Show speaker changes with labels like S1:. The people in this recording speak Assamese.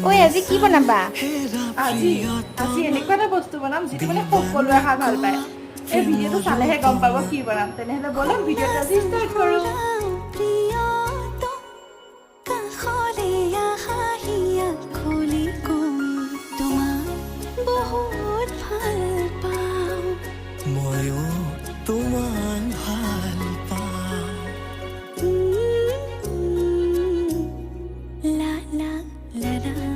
S1: ঐ আজি কি বনাবা?
S2: আজি আজি এনেকুৱা এটা বস্তু বনাম যিটো মানে সকলোৱে খাই ভাল পায়। এই ভিডিঅ'টো চালেহে গম পাব কি বনাম। তেনেহ'লে বলক ভিডিঅ'টো আজি ষ্টাৰ্ট কৰোঁ।
S3: ময়ো তোমাক ভাল পাওঁ।
S4: La la la la